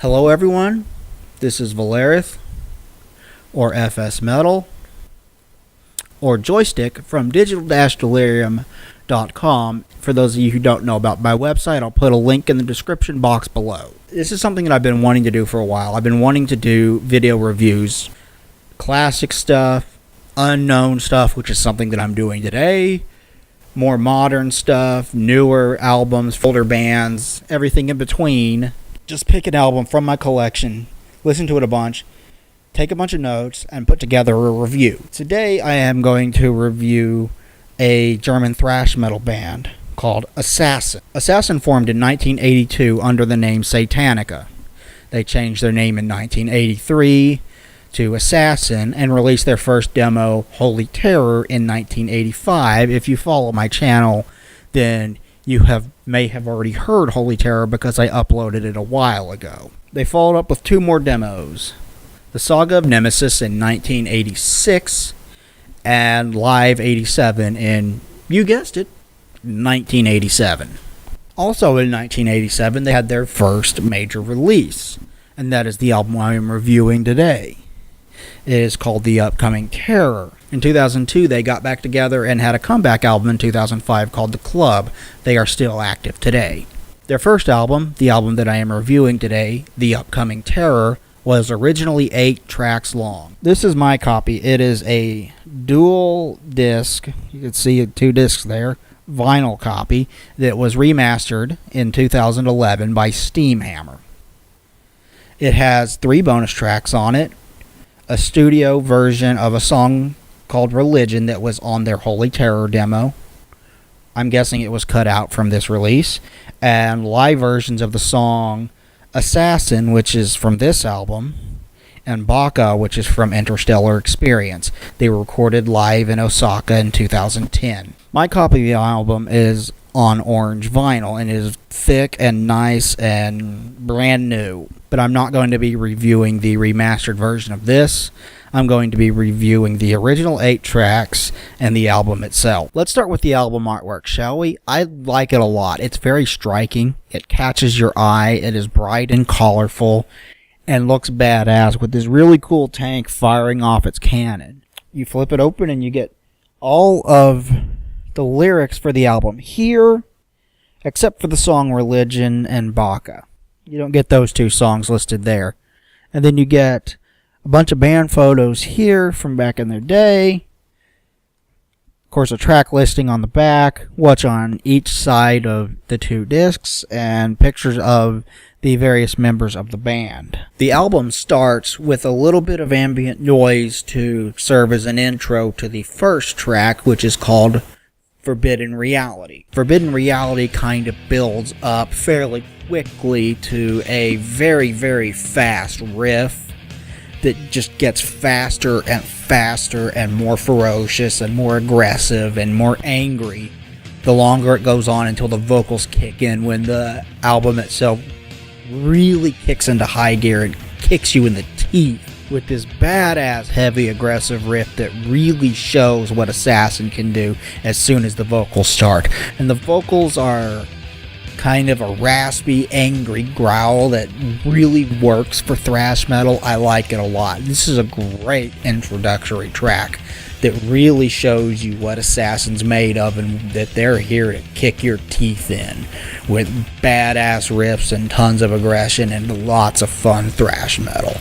Hello everyone, this is Valerith, or FS Metal, or Joystick from digital-delirium.com. For those of you who don't know about my website, I'll put a link in the description box below. This is something that I've been wanting to do for a while. I've been wanting to do video reviews, classic stuff, unknown stuff, which is something that I'm doing today, more modern stuff, newer albums, older bands, everything in between. Just pick an album from my collection, listen to it a bunch, take a bunch of notes, and put together a review. Today I am going to review a German thrash metal band called Assassin. Assassin formed in 1982 under the name Satanica. They changed their name in 1983 to Assassin and released their first demo, Holy Terror, in 1985. If you follow my channel, then you may have already heard Holy Terror because I uploaded it a while ago. They followed up with two more demos, The Saga of Nemesis in 1986 and Live 87 in, you guessed it, 1987. Also in 1987 they had their first major release, and that is the album I am reviewing today. It is called The Upcoming Terror. In 2002, they got back together and had a comeback album in 2005 called The Club. They are still active today. Their first album, the album that I am reviewing today, The Upcoming Terror, was originally 8 tracks long. This is my copy. It is a dual disc, you can see 2 discs there, vinyl copy that was remastered in 2011 by Steamhammer. It has 3 bonus tracks on it, a studio version of a song called Religion that was on their Holy Terror demo. I'm guessing it was cut out from this release. And live versions of the song Assassin, which is from this album, and Baka, which is from Interstellar Experience. They were recorded live in Osaka in 2010. My copy of the album is on orange vinyl and is thick and nice and brand new. But I'm not going to be reviewing the remastered version of this. I'm going to be reviewing the original 8 tracks and the album itself. Let's start with the album artwork, shall we? I like it a lot. It's very striking. It catches your eye. It is bright and colorful and looks badass with this really cool tank firing off its cannon. You flip it open and you get all of the lyrics for the album here, except for the song Religion and Baka. You don't get those 2 songs listed there. And then you get a bunch of band photos here from back in their day. Of course, a track listing on the back, what's on each side of the 2 discs, and pictures of the various members of the band. The album starts with a little bit of ambient noise to serve as an intro to the first track, which is called Forbidden Reality. Forbidden Reality kind of builds up fairly quickly to a very, very fast riff that just gets faster and faster and more ferocious and more aggressive and more angry the longer it goes on, until the vocals kick in, when the album itself really kicks into high gear and kicks you in the teeth with this badass heavy aggressive riff that really shows what Assassin can do as soon as the vocals start. And the vocals are kind of a raspy, angry growl that really works for thrash metal. I like it a lot. This is a great introductory track that really shows you what Assassin's made of and that they're here to kick your teeth in with badass riffs and tons of aggression and lots of fun thrash metal.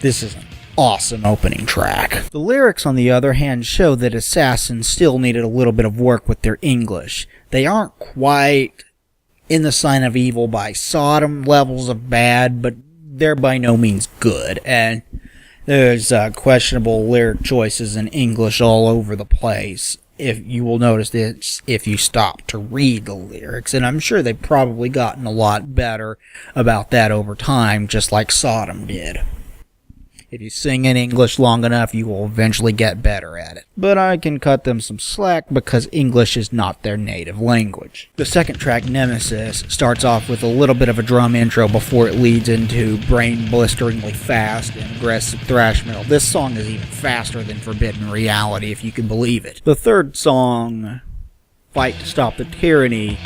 This is an awesome opening track. The lyrics, on the other hand, show that Assassin still needed a little bit of work with their English. They aren't quite In the Sign of Evil by Sodom levels of bad, but they're by no means good. And there's questionable lyric choices in English all over the place. If you will notice this if you stop to read the lyrics, and I'm sure they've probably gotten a lot better about that over time, just like Sodom did. If you sing in English long enough, you will eventually get better at it. But I can cut them some slack because English is not their native language. The second track, Nemesis, starts off with a little bit of a drum intro before it leads into brain-blisteringly fast and aggressive thrash metal. This song is even faster than Forbidden Reality, if you can believe it. The third song, Fight to Stop the Tyranny,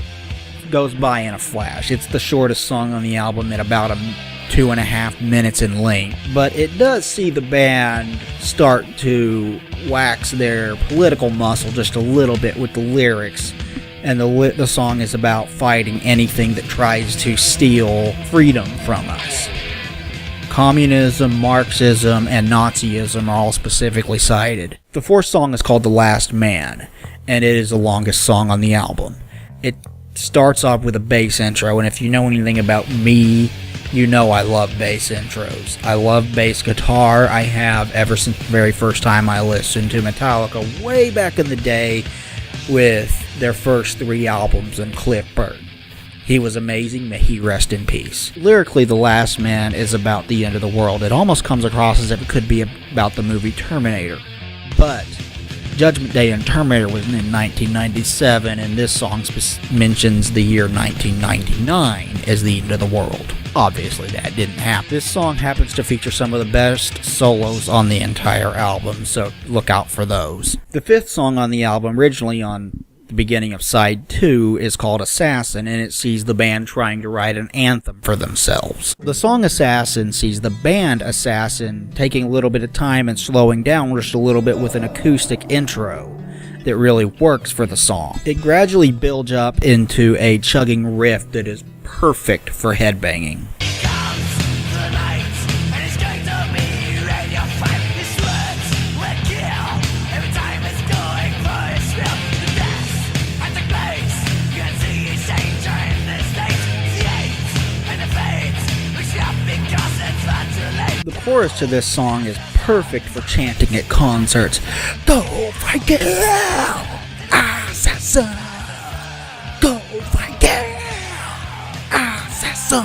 goes by in a flash. It's the shortest song on the album at about 2.5 minutes in length. But it does see the band start to wax their political muscle just a little bit with the lyrics. And the song is about fighting anything that tries to steal freedom from us. Communism, Marxism, and Nazism are all specifically cited. The fourth song is called The Last Man, and it is the longest song on the album. It starts off with a bass intro, and if you know anything about me, you know I love bass intros. I love bass guitar. I have ever since the very first time I listened to Metallica way back in the day with their first 3 albums and Cliff Burton. He was amazing, may he rest in peace. Lyrically, The Last Man is about the end of the world. It almost comes across as if it could be about the movie Terminator. But Judgment Day and Terminator was in 1997, and this song mentions the year 1999 as the end of the world. Obviously, that didn't happen. This song happens to feature some of the best solos on the entire album, so look out for those. The fifth song on the album, originally on the beginning of side 2, is called Assassin, and it sees the band trying to write an anthem for themselves. The song Assassin sees the band Assassin taking a little bit of time and slowing down just a little bit with an acoustic intro that really works for the song. It gradually builds up into a chugging riff that is perfect for headbanging. The chorus to this song is perfect for chanting at concerts. Go fight it out, assassin. Go fight it out, assassin.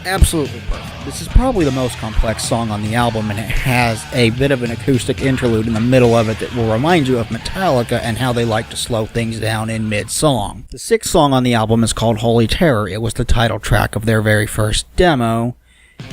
Absolutely perfect. This is probably the most complex song on the album, and it has a bit of an acoustic interlude in the middle of it that will remind you of Metallica and how they like to slow things down in mid-song. The sixth song on the album is called Holy Terror. It was the title track of their very first demo,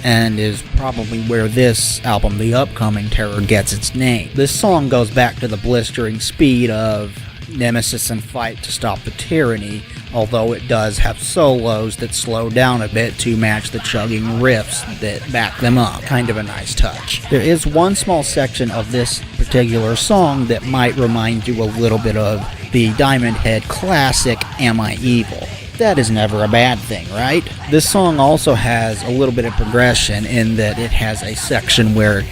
and is probably where this album, The Upcoming Terror, gets its name. This song goes back to the blistering speed of Nemesis and Fight to Stop the Tyranny, although it does have solos that slow down a bit to match the chugging riffs that back them up. Kind of a nice touch. There is one small section of this particular song that might remind you a little bit of the Diamond Head classic, Am I Evil? That is never a bad thing, right? This song also has a little bit of progression in that it has a section where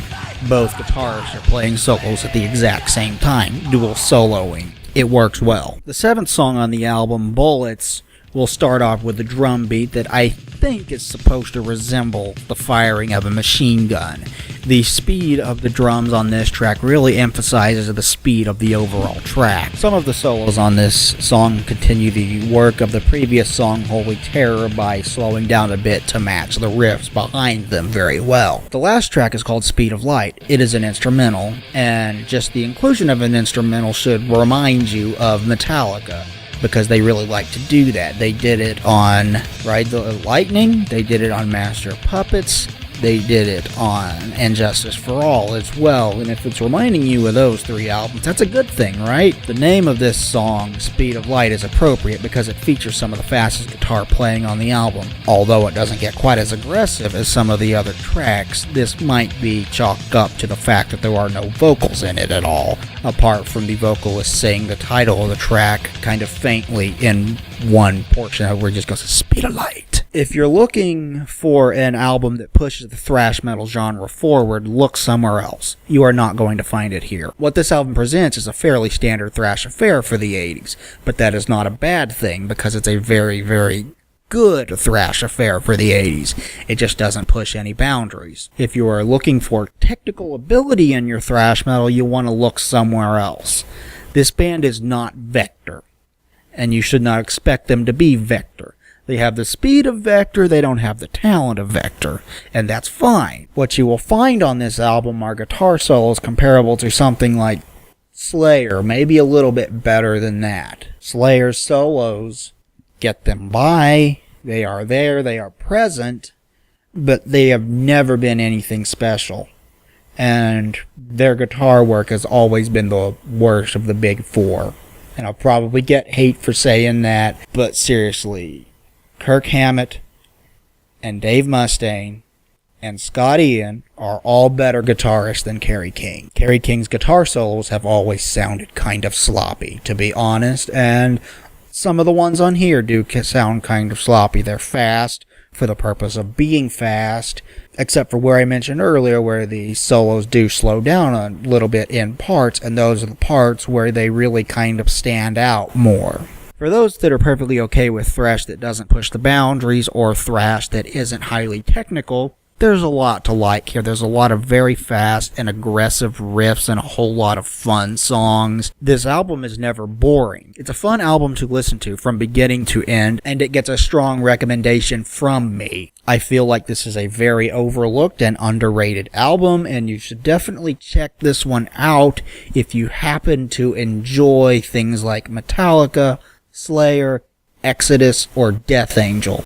both guitarists are playing solos at the exact same time, dual soloing. It works well. The seventh song on the album, Bullets, will start off with a drum beat that I think is supposed to resemble the firing of a machine gun. The speed of the drums on this track really emphasizes the speed of the overall track. Some of the solos on this song continue the work of the previous song, Holy Terror, by slowing down a bit to match the riffs behind them very well. The last track is called Speed of Light. It is an instrumental, and just the inclusion of an instrumental should remind you of Metallica, because they really like to do that. They did it on Ride the Lightning, they did it on Master of Puppets, they did it on And Justice for All as well, and if it's reminding you of those 3 albums, that's a good thing, right? The name of this song, Speed of Light, is appropriate because it features some of the fastest guitar playing on the album. Although it doesn't get quite as aggressive as some of the other tracks, this might be chalked up to the fact that there are no vocals in it at all, apart from the vocalist saying the title of the track kind of faintly in one portion of where it just goes, Speed of Light. If you're looking for an album that pushes the thrash metal genre forward, look somewhere else. You are not going to find it here. What this album presents is a fairly standard thrash affair for the 80s, but that is not a bad thing because it's a very, very good thrash affair for the 80s. It just doesn't push any boundaries. If you are looking for technical ability in your thrash metal, you want to look somewhere else. This band is not Vector, and you should not expect them to be Vector. They have the speed of Vector, they don't have the talent of Vector, and that's fine. What you will find on this album are guitar solos comparable to something like Slayer, maybe a little bit better than that. Slayer's solos get them by, they are there, they are present, but they have never been anything special. And their guitar work has always been the worst of the big 4. And I'll probably get hate for saying that, but seriously, Kirk Hammett and Dave Mustaine and Scott Ian are all better guitarists than Kerry King. Kerry King's guitar solos have always sounded kind of sloppy, to be honest, and some of the ones on here do sound kind of sloppy. They're fast for the purpose of being fast, except for where I mentioned earlier where the solos do slow down a little bit in parts, and those are the parts where they really kind of stand out more. For those that are perfectly okay with thrash that doesn't push the boundaries, or thrash that isn't highly technical, there's a lot to like here. There's a lot of very fast and aggressive riffs and a whole lot of fun songs. This album is never boring. It's a fun album to listen to from beginning to end, and it gets a strong recommendation from me. I feel like this is a very overlooked and underrated album, and you should definitely check this one out if you happen to enjoy things like Metallica, Slayer, Exodus, or Death Angel.